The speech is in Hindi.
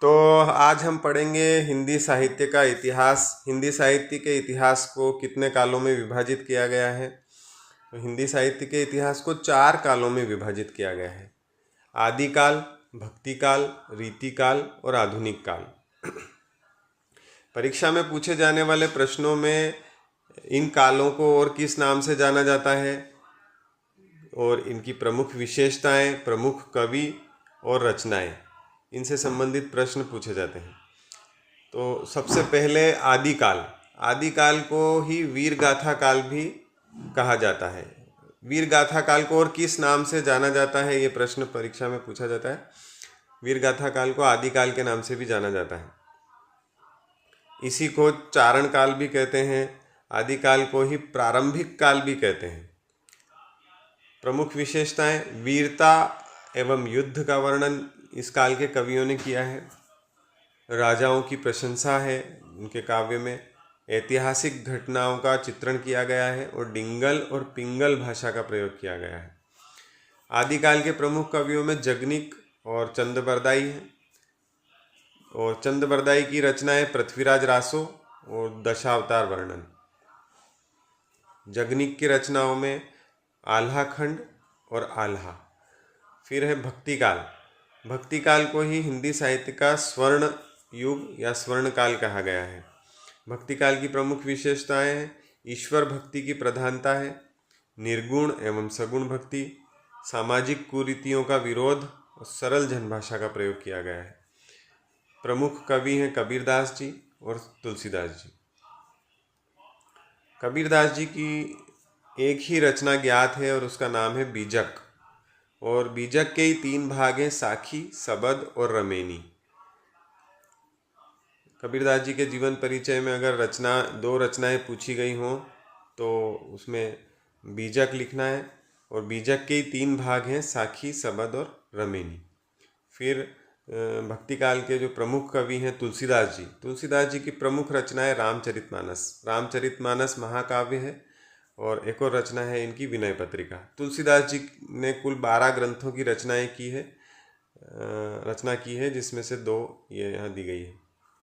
तो आज हम पढ़ेंगे हिंदी साहित्य का इतिहास। हिंदी साहित्य के इतिहास को कितने कालों में विभाजित किया गया है? तो हिंदी साहित्य के इतिहास को 4 कालों में विभाजित किया गया है। आदिकाल, भक्तिकाल, रीतिकाल और आधुनिक काल। परीक्षा में पूछे जाने वाले प्रश्नों में इन कालों को और किस नाम से जाना जाता है और इनकी प्रमुख विशेषताएं, प्रमुख कवि और रचनाएं, इनसे संबंधित प्रश्न पूछे जाते हैं। तो सबसे पहले आदिकाल। आदिकाल को ही वीर गाथा काल भी कहा जाता है। वीर गाथा काल को और किस नाम से जाना जाता है, ये प्रश्न परीक्षा में पूछा जाता है। वीर गाथा काल को आदिकाल के नाम से भी जाना जाता है। इसी को चारण काल भी कहते हैं। आदिकाल को ही प्रारंभिक काल भी कहते हैं। प्रमुख विशेषताएं: वीरता एवं युद्ध का वर्णन इस काल के कवियों ने किया है। राजाओं की प्रशंसा है उनके काव्य में। ऐतिहासिक घटनाओं का चित्रण किया गया है और डिंगल और पिंगल भाषा का प्रयोग किया गया है। आदिकाल के प्रमुख कवियों में जगनिक और चंदबरदाई हैं। और चंदबरदाई की रचनाएं पृथ्वीराज रासो और दशावतार वर्णन। जगनिक की रचनाओं में आल्हा खंड और आल्हा। फिर है भक्तिकाल। भक्तिकाल को ही हिंदी साहित्य का स्वर्ण युग या स्वर्ण काल कहा गया है। भक्तिकाल की प्रमुख विशेषताएं हैं: ईश्वर भक्ति की प्रधानता है, निर्गुण एवं सगुण भक्ति, सामाजिक कुरीतियों का विरोध और सरल जनभाषा का प्रयोग किया गया है। प्रमुख कवि हैं कबीरदास जी और तुलसीदास जी। कबीरदास जी की एक ही रचना ज्ञात है और उसका नाम है बीजक। और बीजक के ही 3 भाग हैं: साखी, सबद और रमेनी। कबीरदास जी के जीवन परिचय में अगर 2 रचनाएं पूछी गई हों तो उसमें बीजक लिखना है। और बीजक के ही 3 भाग हैं: साखी, सबद और रमेनी। फिर भक्तिकाल के जो प्रमुख कवि हैं तुलसीदास जी। तुलसीदास जी की प्रमुख रचना है रामचरितमानस। रामचरितमानस महाकाव्य है। और एक और रचना है इनकी विनय पत्रिका। तुलसीदास जी ने कुल 12 ग्रंथों की रचना की है, जिसमें से 2 ये यहाँ दी गई है।